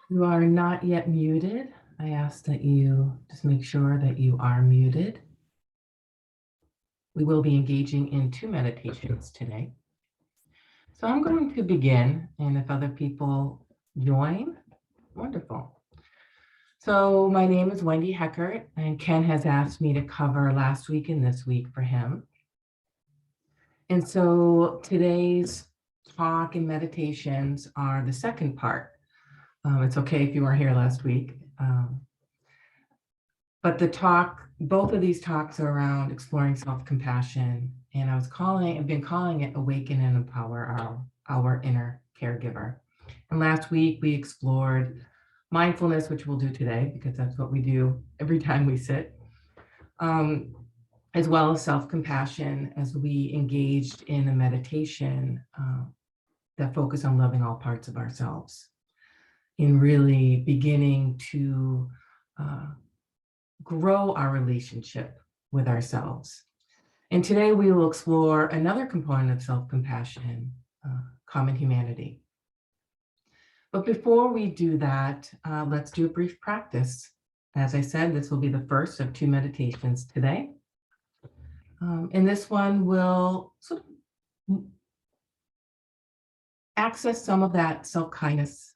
You are not yet muted. I ask that you just make sure that you are muted. We will be engaging in 2 meditations today. So I'm going to begin, and if other people join, wonderful. So my name is Wendy Heckert, and Ken has asked me to cover last week and this week for him. And so today's talk and meditations are the second part. It's okay if you weren't here last week. But both of these talks are around exploring self-compassion. And I've been calling it Awaken and Empower our Inner Caregiver. And last week we explored mindfulness, which we'll do today because that's what we do every time we sit, as well as self-compassion as we engaged in a meditation that focused on loving all parts of ourselves, in really beginning to grow our relationship with ourselves. And today we will explore another component of self-compassion, common humanity. But before we do that, let's do a brief practice. As I said, this will be the first of 2 meditations today. And this one will sort of access some of that self-kindness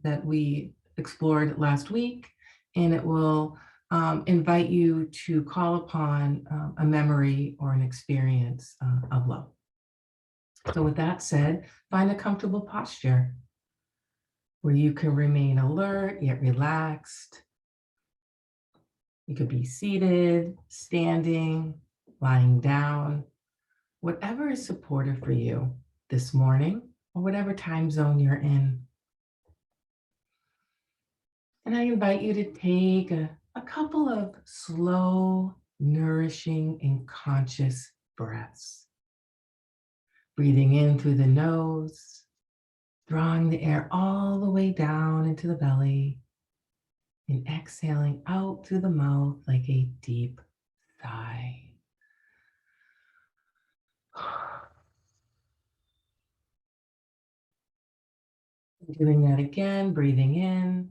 that we explored last week, and it will invite you to call upon a memory or an experience of love. So with that said, find a comfortable posture where you can remain alert yet relaxed. You could be seated, standing, lying down, whatever is supportive for you this morning or whatever time zone you're in. And I invite you to take a couple of slow, nourishing, and conscious breaths. Breathing in through the nose, drawing the air all the way down into the belly, and exhaling out through the mouth like a deep sigh. Doing that again, breathing in,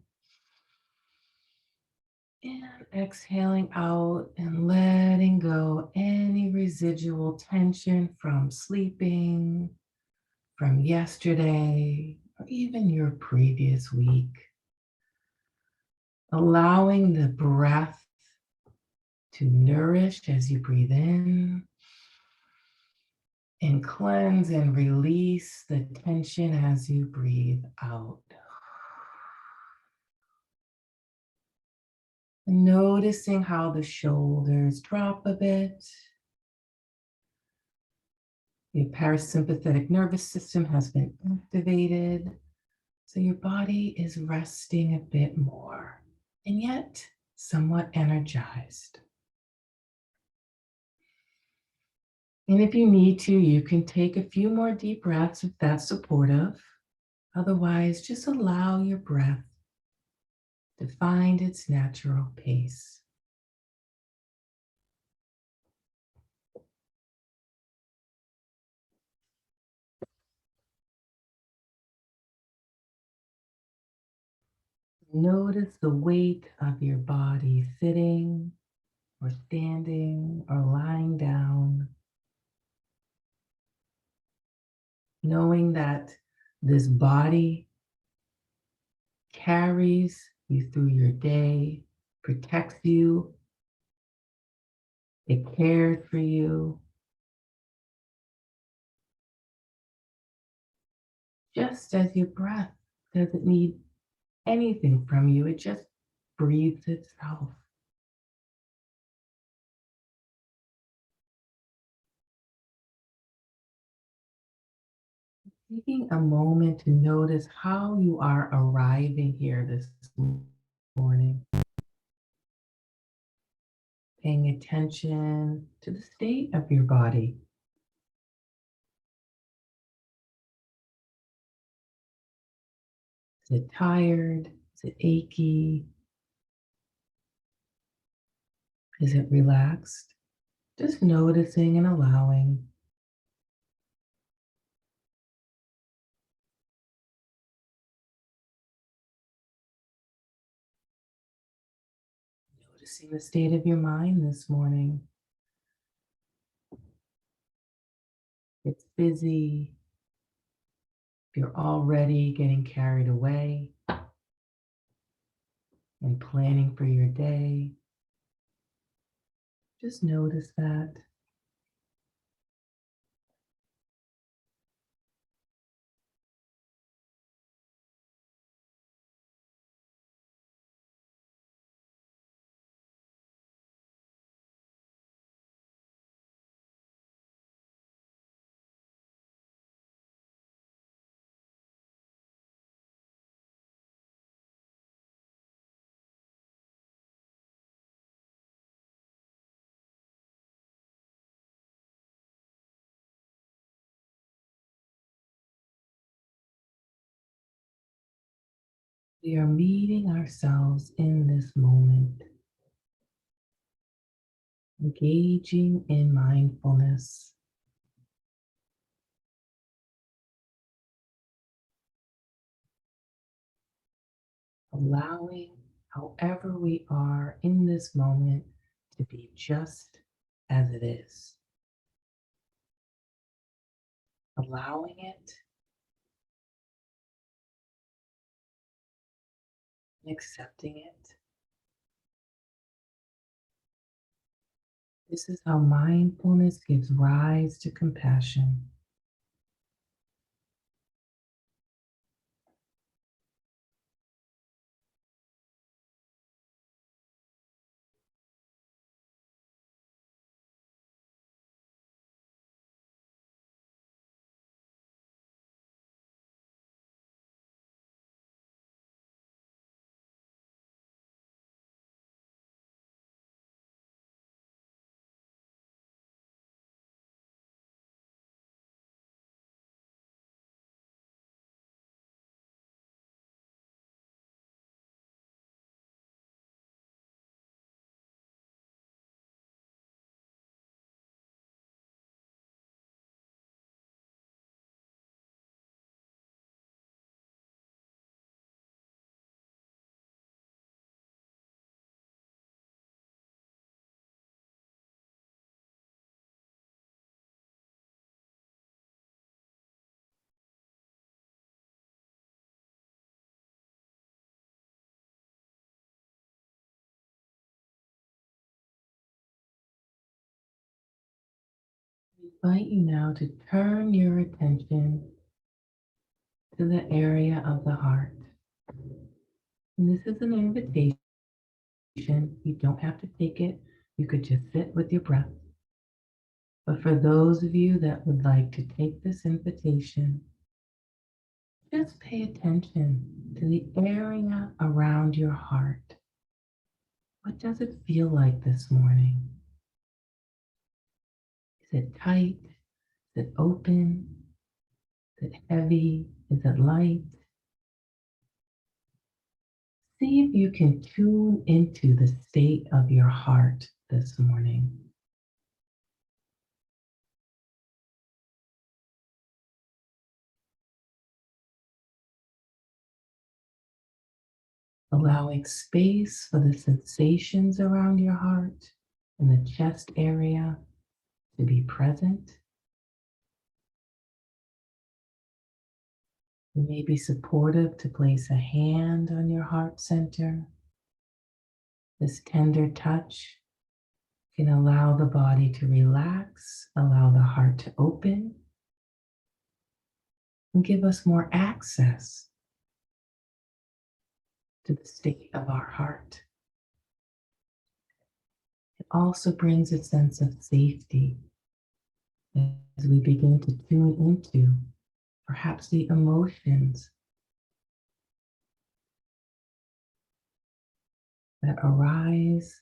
and exhaling out and letting go any residual tension from sleeping, from yesterday, or even your previous week. Allowing the breath to nourish as you breathe in and cleanse and release the tension as you breathe out. And noticing how the shoulders drop a bit. Your parasympathetic nervous system has been activated, so your body is resting a bit more, and yet somewhat energized. And if you need to, you can take a few more deep breaths if that's supportive. Otherwise, just allow your breath to find its natural pace. Notice the weight of your body sitting or standing or lying down, knowing that this body carries you through your day, protects you, it cares for you, just as your breath doesn't need anything from you, it just breathes itself. Taking a moment to notice how you are arriving here this morning. Paying attention to the state of your body. Is it tired? Is it achy? Is it relaxed? Just noticing and allowing. Noticing the state of your mind this morning. It's busy. You're already getting carried away and planning for your day. Just notice that. We are meeting ourselves in this moment, engaging in mindfulness, allowing however we are in this moment to be just as it is, allowing it and accepting it. This is how mindfulness gives rise to compassion. I invite you now to turn your attention to the area of the heart. And this is an invitation. You don't have to take it. You could just sit with your breath. But for those of you that would like to take this invitation, just pay attention to the area around your heart. What does it feel like this morning? Is it tight? Is it open? Is it heavy? Is it light? See if you can tune into the state of your heart this morning. Allowing space for the sensations around your heart and the chest area to be present. It may be supportive to place a hand on your heart center. This tender touch can allow the body to relax, allow the heart to open, and give us more access to the state of our heart. It also brings a sense of safety as we begin to tune into perhaps the emotions that arise,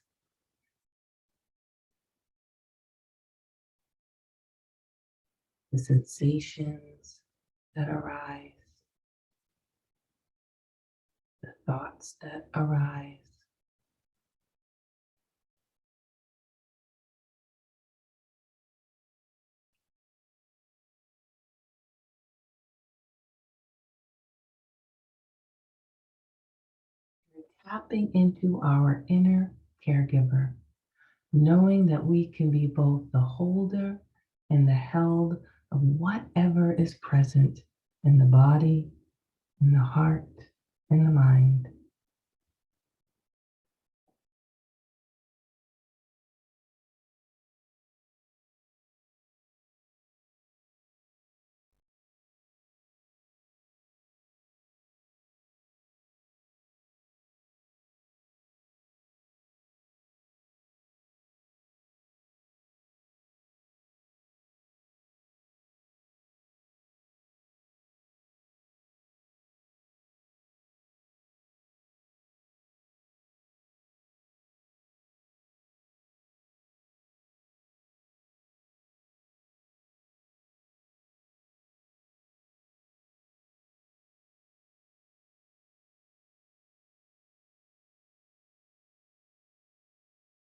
the sensations that arise, the thoughts that arise. We're tapping into our inner caregiver, knowing that we can be both the holder and the held of whatever is present in the body, in the heart, in the mind.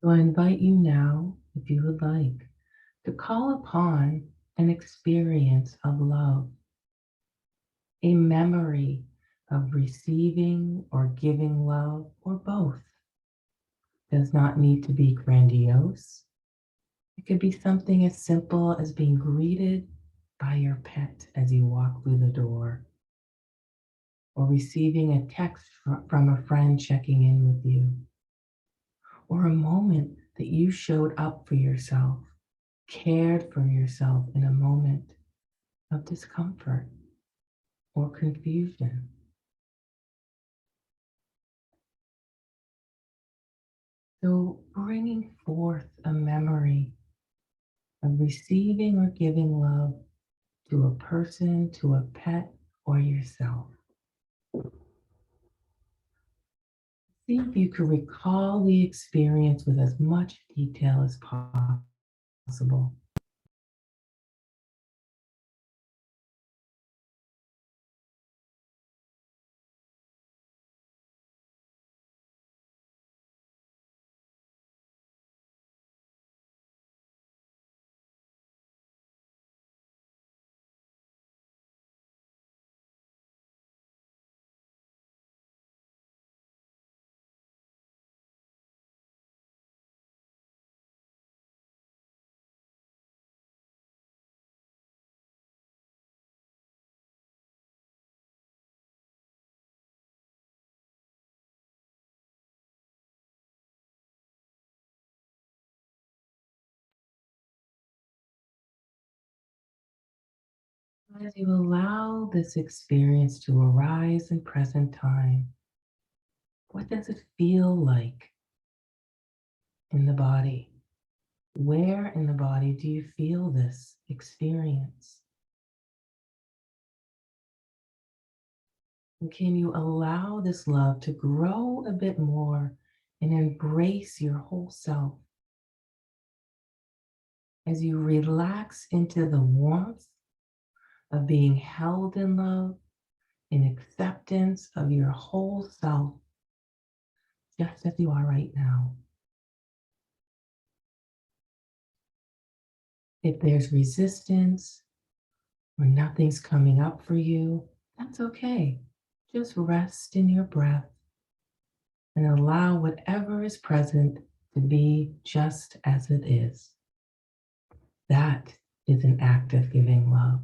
So I invite you now, if you would like, to call upon an experience of love, a memory of receiving or giving love, or both. Does not need to be grandiose. It could be something as simple as being greeted by your pet as you walk through the door, or receiving a text from a friend checking in with you, or a moment that you showed up for yourself, cared for yourself in a moment of discomfort or confusion. So, bringing forth a memory of receiving or giving love to a person, to a pet, or yourself. See if you can recall the experience with as much detail as possible. As you allow this experience to arise in present time, what does it feel like in the body? Where in the body do you feel this experience? And can you allow this love to grow a bit more and embrace your whole self as you relax into the warmth of being held in love, in acceptance of your whole self, just as you are right now? If there's resistance or nothing's coming up for you, that's okay. Just rest in your breath and allow whatever is present to be just as it is. That is an act of giving love.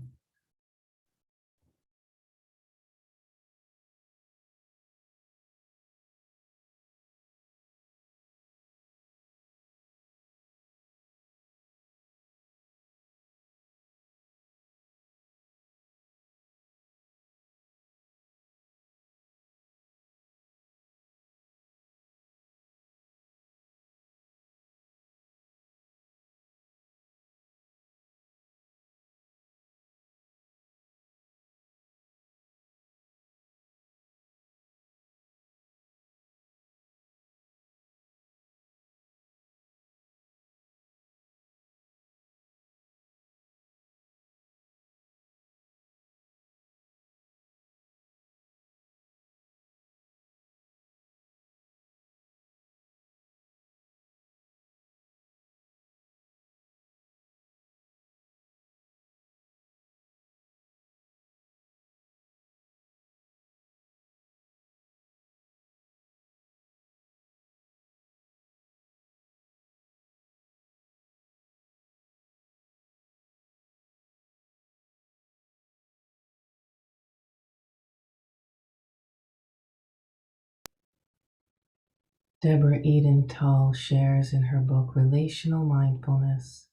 Deborah Eden Tull shares in her book Relational Mindfulness.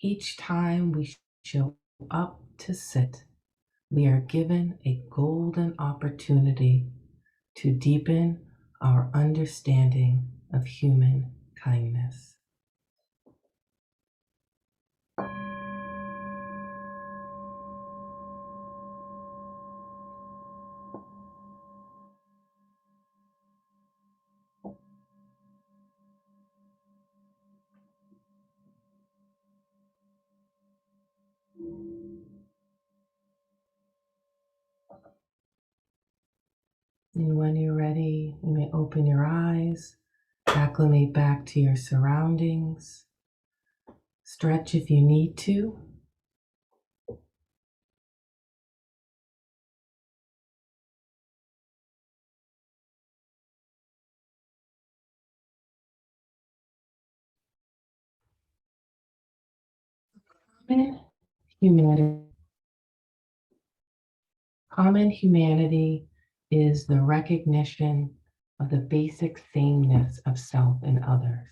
Each time we show up to sit, we are given a golden opportunity to deepen our understanding of human kindness. And when you're ready, you may open your eyes, acclimate back to your surroundings, stretch if you need to. Common humanity. Common humanity is the recognition of the basic sameness of self and others,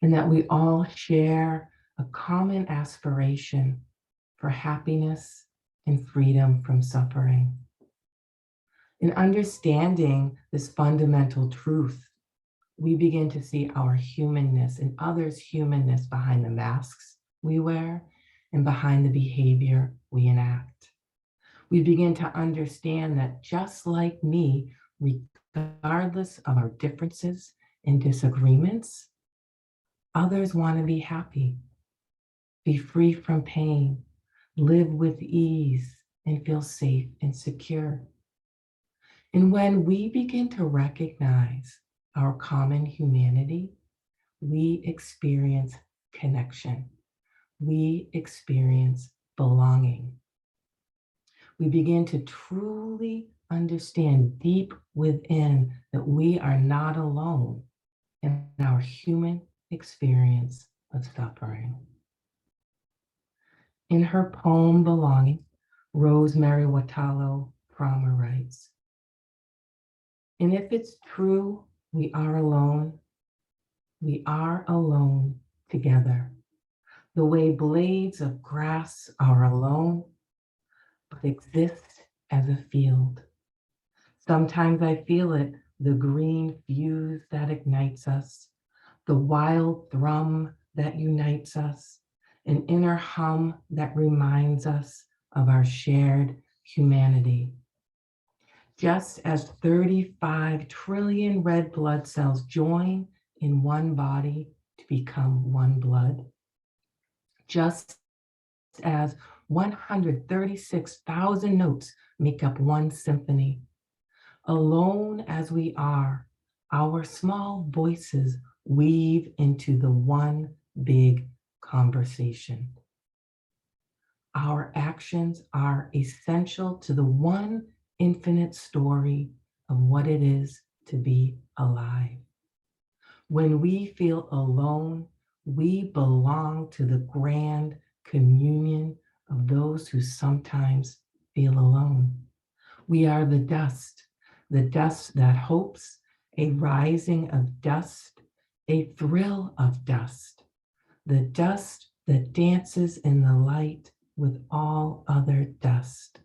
and that we all share a common aspiration for happiness and freedom from suffering. In understanding this fundamental truth, we begin to see our humanness and others' humanness behind the masks we wear and behind the behavior we enact. We begin to understand that just like me, regardless of our differences and disagreements, others want to be happy, be free from pain, live with ease, and feel safe and secure. And when we begin to recognize our common humanity, we experience connection. We experience belonging. We begin to truly understand deep within that we are not alone in our human experience of suffering. In her poem, Belonging, Rosemary Watalo Palmer writes, "And if it's true we are alone together, the way blades of grass are alone, but exist as a field. Sometimes I feel it, the green fuse that ignites us, the wild thrum that unites us, an inner hum that reminds us of our shared humanity. Just as 35 trillion red blood cells join in one body to become one blood, just as 136,000 notes make up one symphony, alone as we are, our small voices weave into the one big conversation. Our actions are essential to the one infinite story of what it is to be alive. When we feel alone, we belong to the grand communion of those who sometimes feel alone. We are the dust that hopes, a rising of dust, a thrill of dust, the dust that dances in the light with all other dust,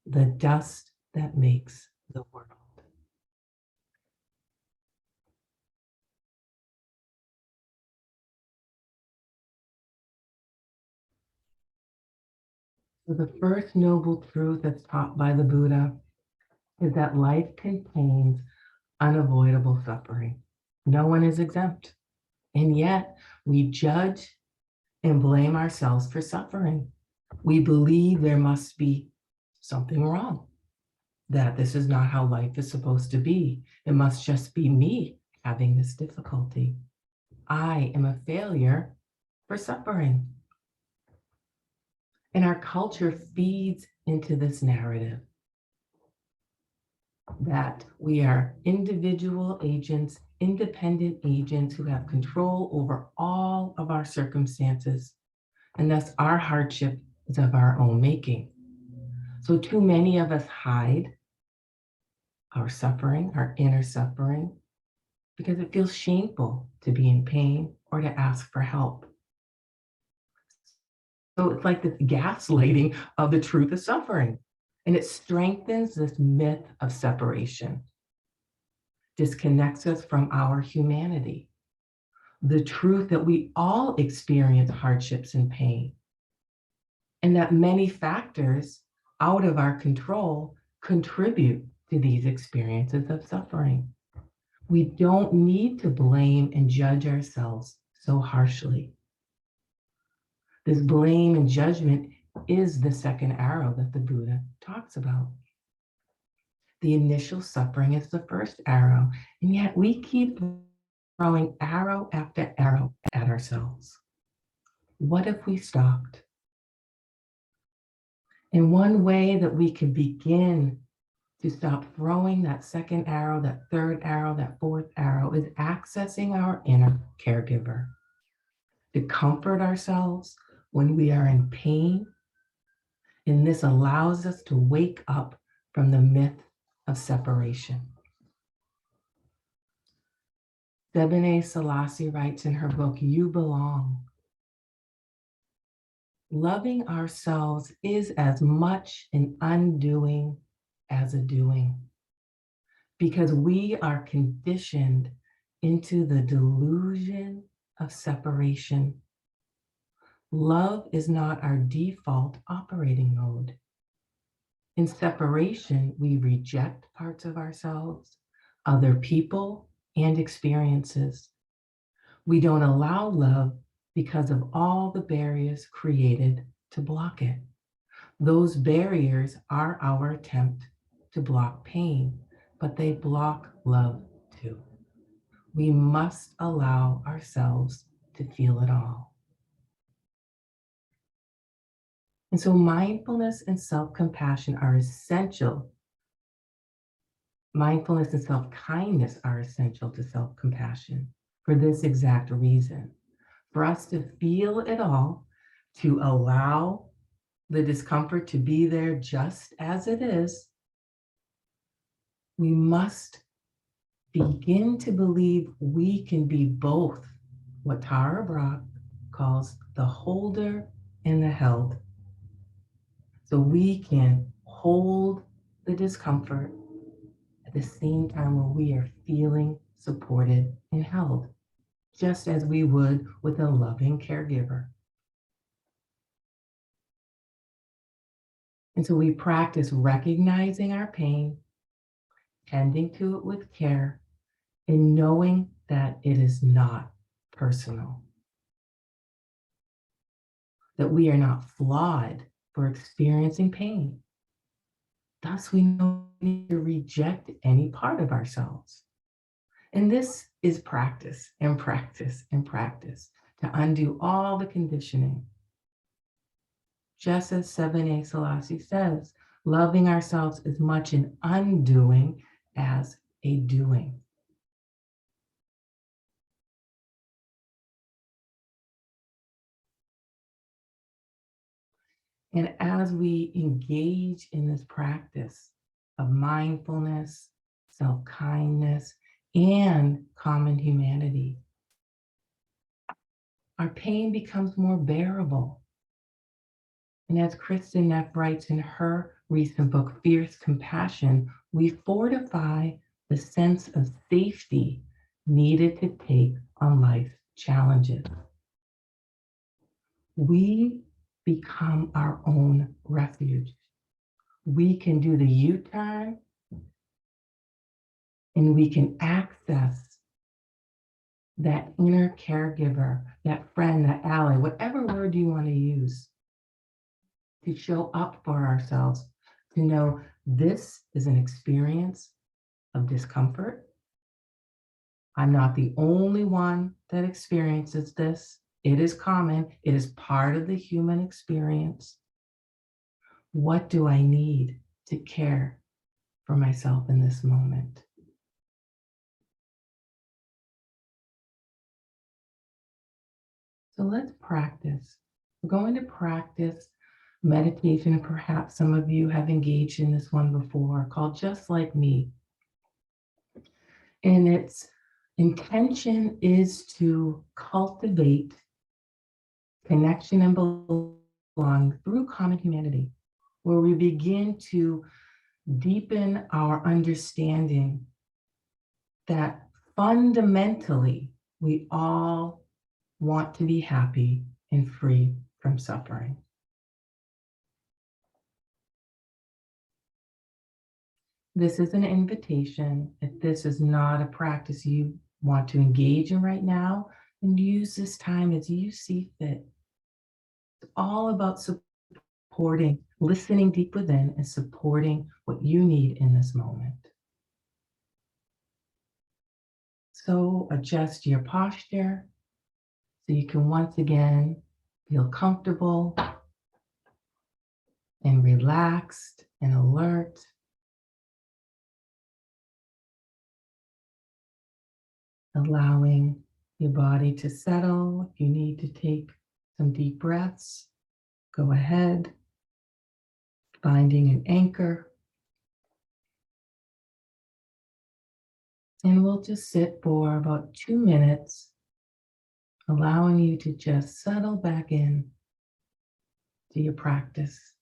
the dust that makes the world." So the first noble truth that's taught by the Buddha is that life contains unavoidable suffering. No one is exempt. And yet we judge and blame ourselves for suffering. We believe there must be something wrong, that this is not how life is supposed to be. It must just be me having this difficulty. I am a failure for suffering. And our culture feeds into this narrative that we are individual agents, independent agents who have control over all of our circumstances, and thus our hardship is of our own making. So too many of us hide our suffering, our inner suffering, because it feels shameful to be in pain or to ask for help. So it's like the gaslighting of the truth of suffering. And it strengthens this myth of separation, disconnects us from our humanity, the truth that we all experience hardships and pain, and that many factors out of our control contribute to these experiences of suffering. We don't need to blame and judge ourselves so harshly. This blame and judgment is the second arrow that the Buddha talks about. The initial suffering is the first arrow, and yet we keep throwing arrow after arrow at ourselves. What if we stopped? And one way that we can begin to stop throwing that second arrow, that third arrow, that fourth arrow is accessing our inner caregiver to comfort ourselves when we are in pain. And this allows us to wake up from the myth of separation. Sebene Selassie writes in her book, You Belong. Loving ourselves is as much an undoing as a doing, because we are conditioned into the delusion of separation. Love is not our default operating mode. In separation, we reject parts of ourselves, other people, and experiences. We don't allow love because of all the barriers created to block it. Those barriers are our attempt to block pain, but they block love too. We must allow ourselves to feel it all. And so mindfulness and self-compassion are essential. Mindfulness and self-kindness are essential to self-compassion for this exact reason. For us to feel it all, to allow the discomfort to be there just as it is, we must begin to believe we can be both what Tara Brach calls the holder and the held. So we can hold the discomfort at the same time when we are feeling supported and held, just as we would with a loving caregiver. And so we practice recognizing our pain, tending to it with care, and knowing that it is not personal, that we are not flawed for experiencing pain. Thus, we don't need to reject any part of ourselves. And this is practice and practice and practice to undo all the conditioning. Just as Sebene Selassie says, loving ourselves is much an undoing as a doing. And as we engage in this practice of mindfulness, self-kindness, and common humanity, our pain becomes more bearable. And as Kristen Neff writes in her recent book, Fierce Compassion, we fortify the sense of safety needed to take on life's challenges. We become our own refuge. We can do the U-turn and we can access that inner caregiver, that friend, that ally, whatever word you want to use, to show up for ourselves, to know this is an experience of discomfort. I'm not the only one that experiences this. It is common. It is part of the human experience. What do I need to care for myself in this moment? So let's practice. We're going to practice meditation. Perhaps some of you have engaged in this one before, called Just Like Me. And its intention is to cultivate connection and belonging through common humanity, where we begin to deepen our understanding that fundamentally we all want to be happy and free from suffering. This is an invitation. If this is not a practice you want to engage in right now, then use this time as you see fit. It's all about supporting, listening deep within, and supporting what you need in this moment. So adjust your posture so you can once again feel comfortable and relaxed and alert. Allowing your body to settle. If you need to take some deep breaths, go ahead. Finding an anchor. And we'll just sit for about 2 minutes, allowing you to just settle back in to your practice.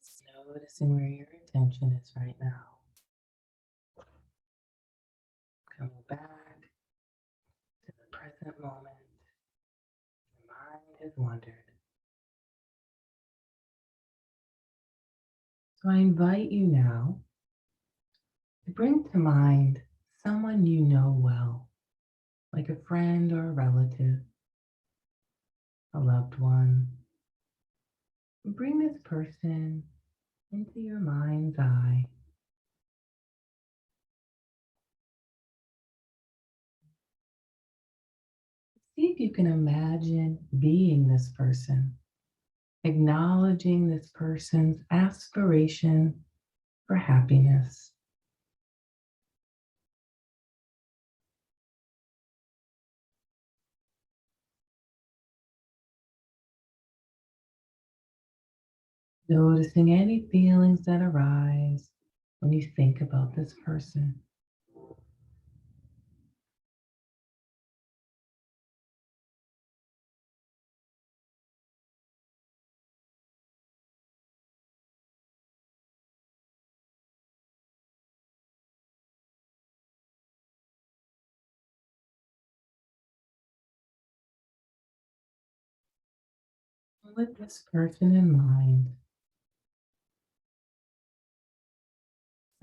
Just noticing where your attention is right now. Coming back to the present moment. Your mind has wandered. So I invite you now to bring to mind someone you know well, like a friend or a relative, a loved one. Bring this person into your mind's eye. See if you can imagine being this person, acknowledging this person's aspiration for happiness. Noticing any feelings that arise when you think about this person. With this person in mind,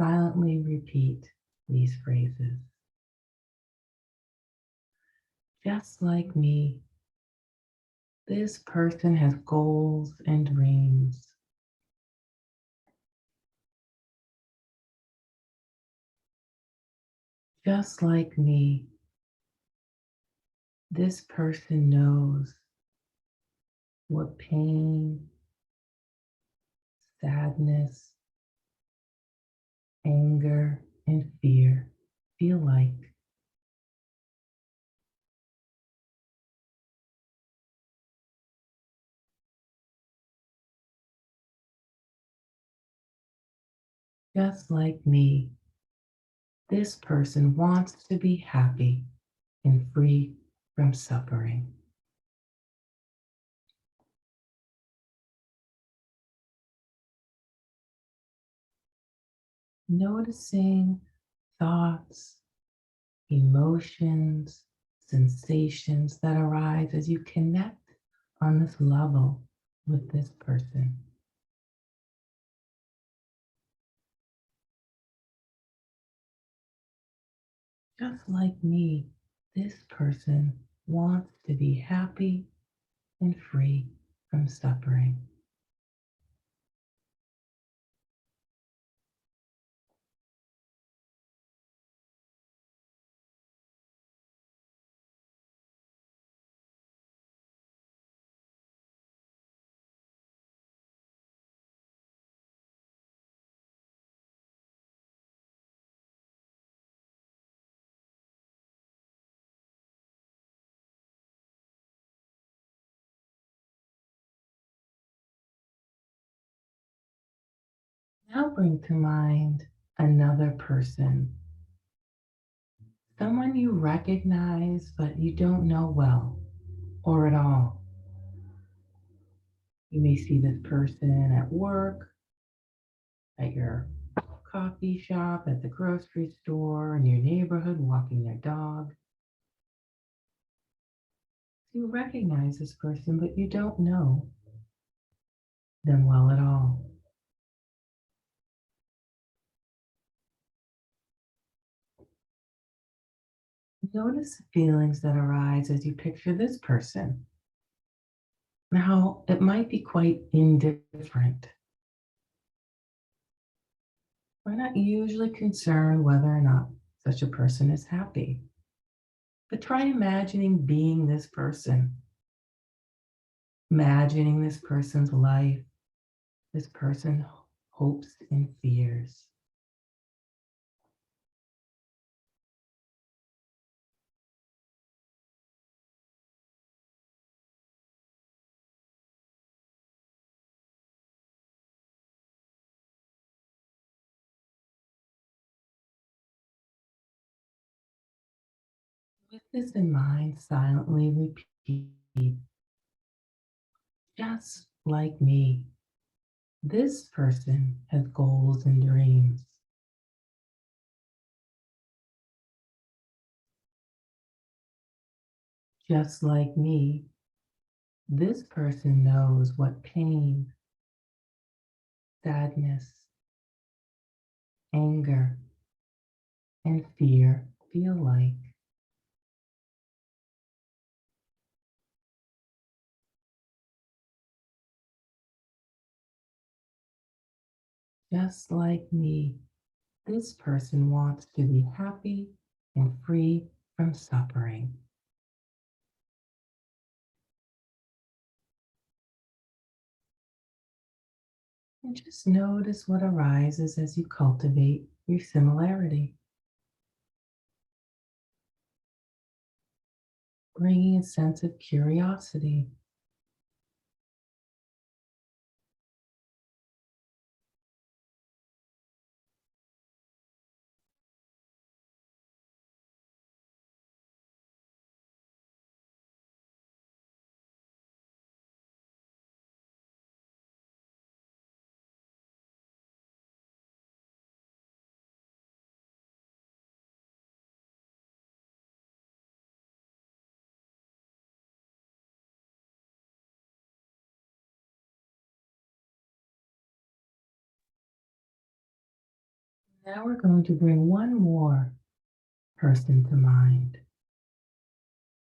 silently repeat these phrases. Just like me, this person has goals and dreams. Just like me, this person knows what pain, sadness, anger, and fear feel like. Just like me, this person wants to be happy and free from suffering. Noticing thoughts, emotions, sensations that arise as you connect on this level with this person. Just like me, this person wants to be happy and free from suffering. Now bring to mind another person, someone you recognize but you don't know well or at all. You may see this person at work, at your coffee shop, at the grocery store, in your neighborhood, walking their dog. You recognize this person, but you don't know them well at all. Notice the feelings that arise as you picture this person. Now, it might be quite indifferent. We're not usually concerned whether or not such a person is happy, but try imagining being this person, imagining this person's life, this person's hopes and fears. With this in mind, silently repeat, just like me, this person has goals and dreams. Just like me, this person knows what pain, sadness, anger, and fear feel like. Just like me, this person wants to be happy and free from suffering. And just notice what arises as you cultivate your similarity, bringing a sense of curiosity. Now we're going to bring one more person to mind.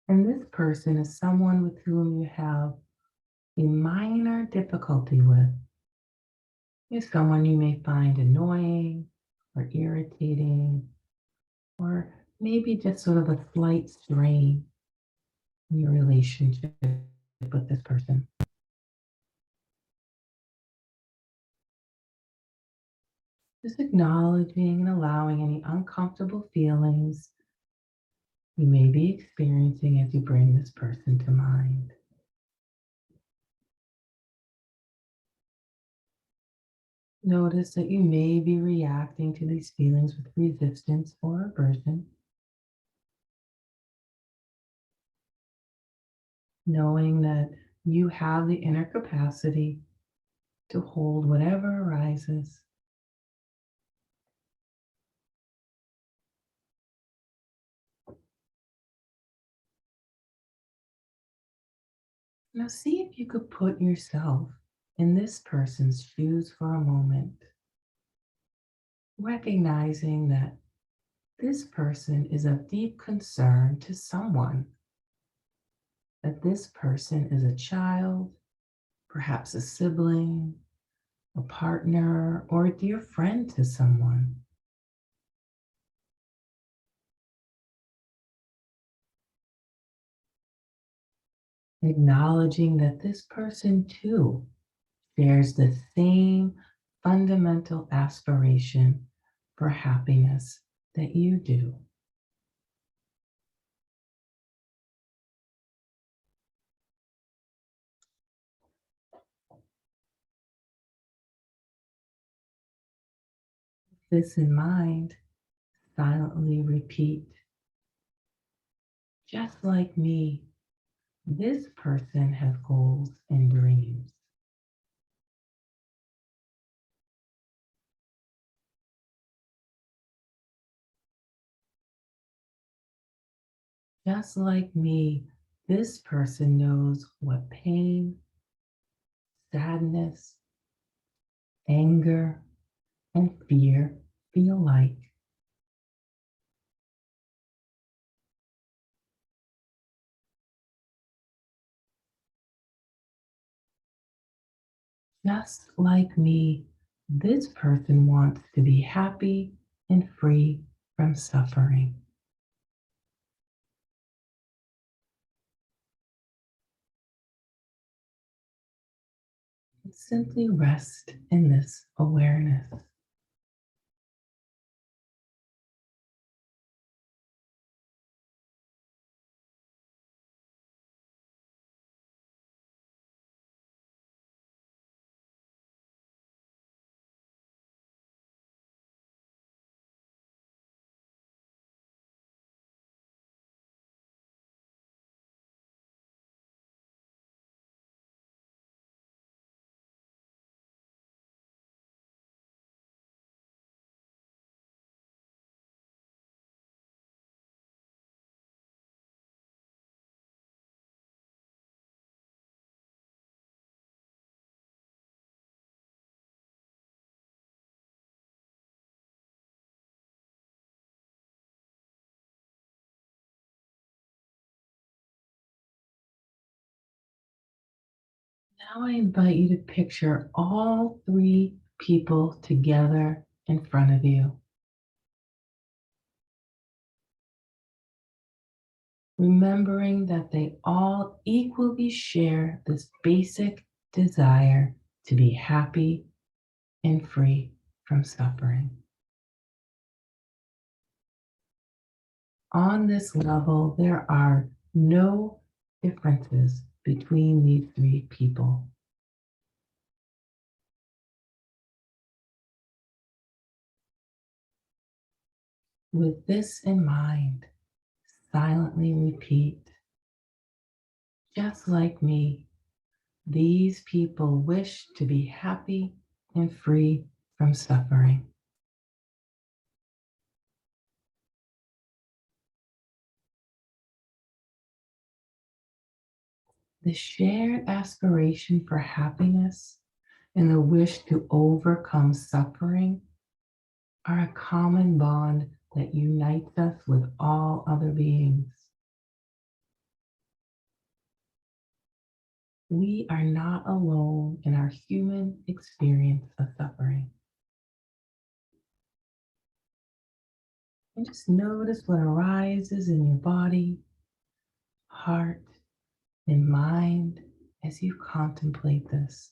And this person is someone with whom you have a minor difficulty with. Is someone you may find annoying or irritating or maybe just sort of a slight strain in your relationship with this person. Just acknowledging and allowing any uncomfortable feelings you may be experiencing as you bring this person to mind. Notice that you may be reacting to these feelings with resistance or aversion, knowing that you have the inner capacity to hold whatever arises. Now, see if you could put yourself in this person's shoes for a moment, recognizing that this person is of deep concern to someone, that this person is a child, perhaps a sibling, a partner, or a dear friend to someone. Acknowledging that this person too shares the same fundamental aspiration for happiness that you do. With this in mind, silently repeat, just like me, this person has goals and dreams. Just like me, this person knows what pain, sadness, anger, and fear feel like. Just like me, this person wants to be happy and free from suffering. Simply rest in this awareness. Now I invite you to picture all three people together in front of you, remembering that they all equally share this basic desire to be happy and free from suffering. On this level, there are no differences between these three people. With this in mind, silently repeat, just like me, these people wish to be happy and free from suffering. The shared aspiration for happiness and the wish to overcome suffering are a common bond that unites us with all other beings. We are not alone in our human experience of suffering. And just notice what arises in your body, heart, and mind as you contemplate this.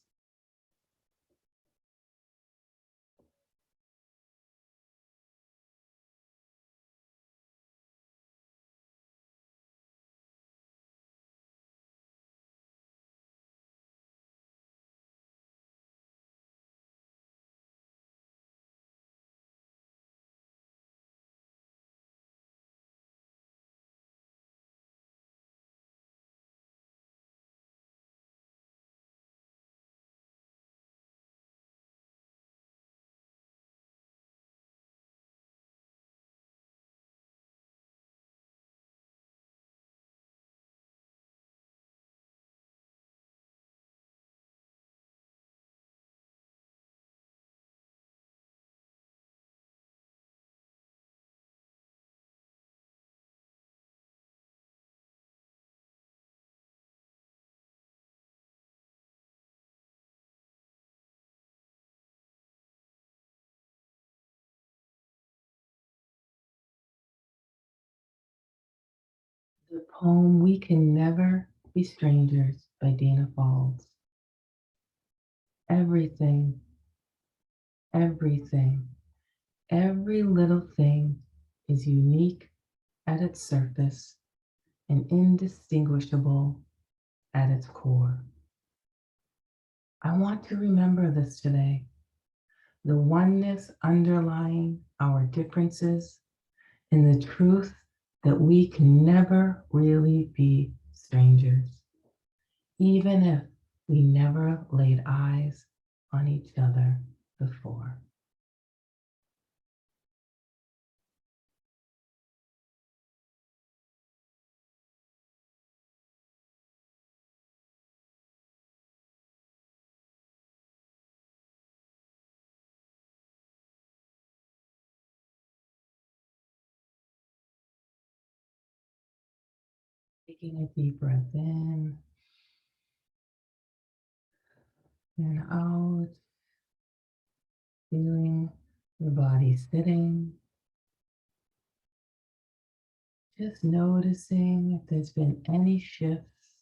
The poem We Can Never Be Strangers by Dana Falls. Everything, everything, every little thing is unique at its surface and indistinguishable at its core. I want to remember this today. The oneness underlying our differences and the truth that we can never really be strangers, even if we never laid eyes on each other before. Taking a deep breath in and out, feeling your body sitting, just noticing if there's been any shifts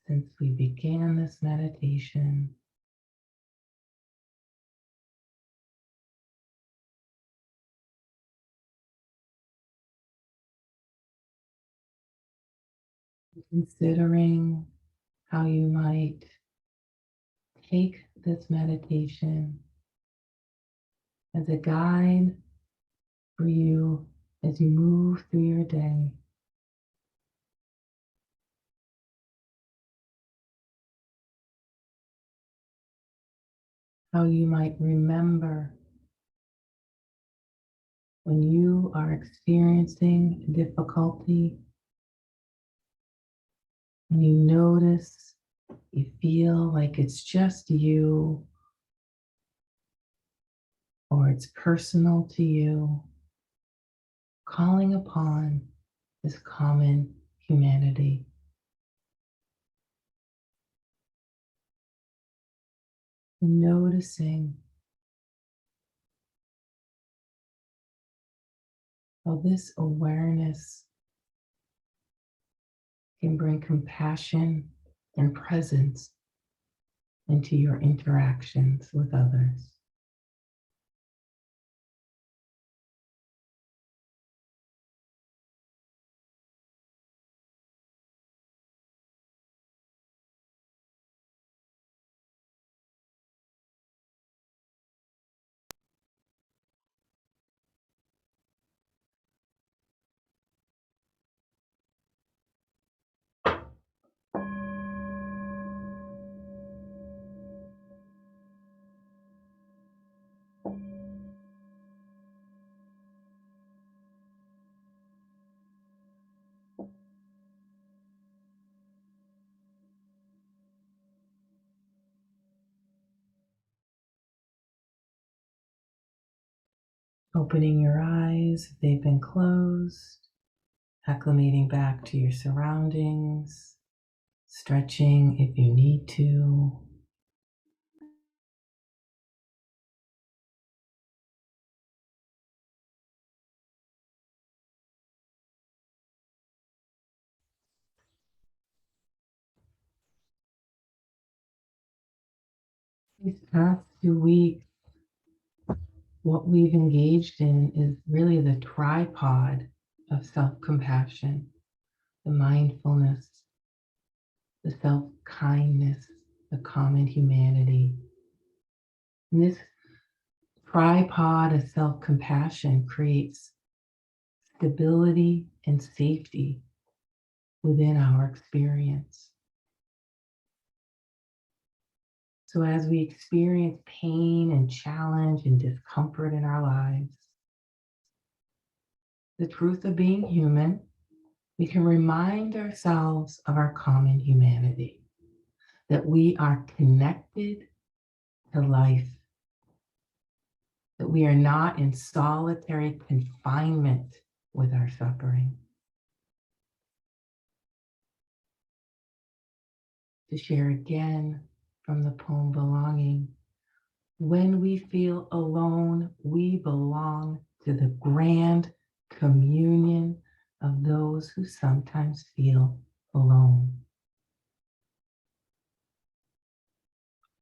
since we began this meditation. Considering how you might take this meditation as a guide for you as you move through your day. How you might remember when you are experiencing difficulty and you notice, you feel like it's just you or it's personal to you, calling upon this common humanity. And noticing how this awareness can bring compassion and presence into your interactions with others. Opening your eyes if they've been closed, acclimating back to your surroundings, stretching if you need to. These past 2 weeks, what we've engaged in is really the tripod of self compassion, the mindfulness, the self kindness, the common humanity. And this tripod of self compassion creates stability and safety within our experience. So, as we experience pain and challenge and discomfort in our lives, the truth of being human, we can remind ourselves of our common humanity, that we are connected to life, that we are not in solitary confinement with our suffering. To share again from the poem Belonging, when we feel alone, we belong to the grand communion of those who sometimes feel alone.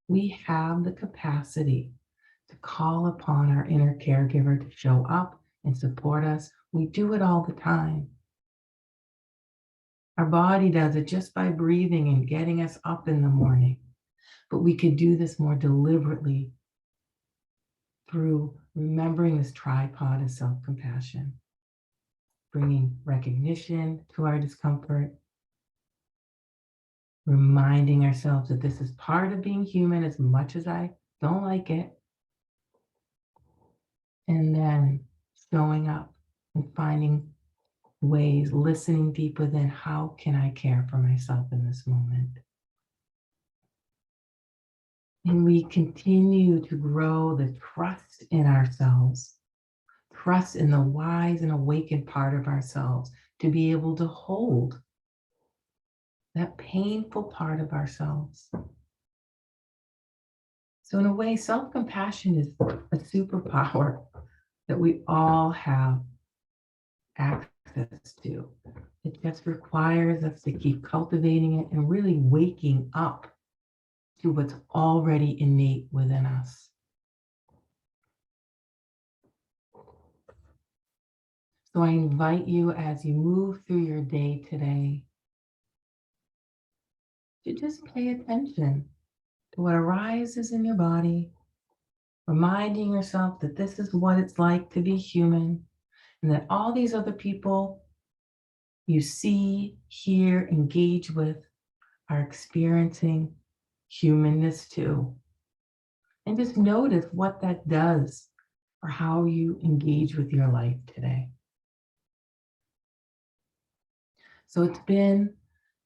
We have the capacity to call upon our inner caregiver to show up and support us. We do it all the time. Our body does it just by breathing and getting us up in the morning. But we could do this more deliberately through remembering this tripod of self compassion, bringing recognition to our discomfort, reminding ourselves that this is part of being human as much as I don't like it, and then showing up and finding ways, listening deep within, how can I care for myself in this moment? And we continue to grow the trust in ourselves, trust in the wise and awakened part of ourselves to be able to hold that painful part of ourselves. So in a way, self-compassion is a superpower that we all have access to. It just requires us to keep cultivating it and really waking up to what's already innate within us. So I invite you, as you move through your day today, to just pay attention to what arises in your body, reminding yourself that this is what it's like to be human, and that all these other people you see, hear, engage with are experiencing humanness too. And just notice what that does for how you engage with your life today. So it's been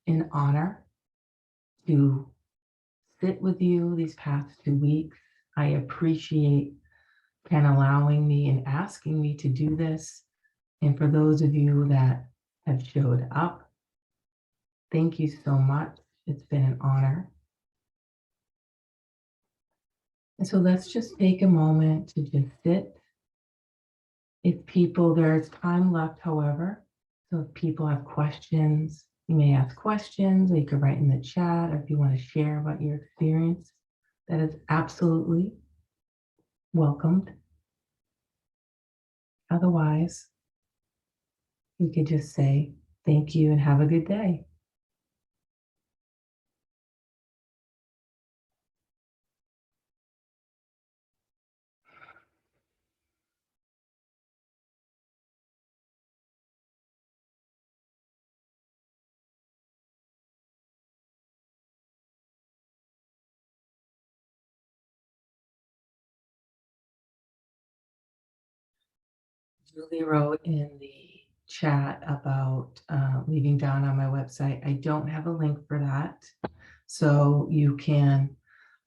an honor to sit with you these past 2 weeks. I appreciate Ken allowing me and asking me to do this. And for those of you that have showed up, thank you so much. It's been an honor. And so let's just take a moment to just sit. There's time left, however. So if people have questions, you may ask questions, or you could write in the chat, or if you want to share about your experience, that is absolutely welcomed. Otherwise, you could just say thank you and have a good day. Julie wrote in the chat about leaving down on my website. I don't have a link for that. So you can,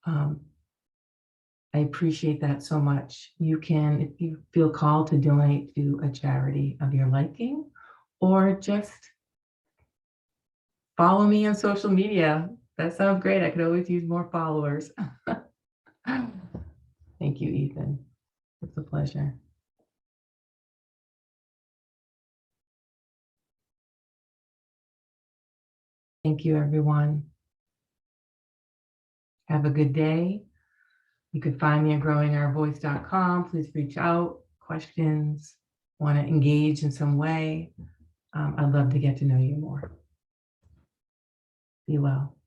I appreciate that so much. You can, if you feel called to donate to a charity of your liking, or just follow me on social media. That sounds great. I could always use more followers. Thank you, Ethan. It's a pleasure. Thank you, everyone. Have a good day. You can find me at growingourvoice.com. Please reach out, questions, want to engage in some way. I'd love to get to know you more. Be well.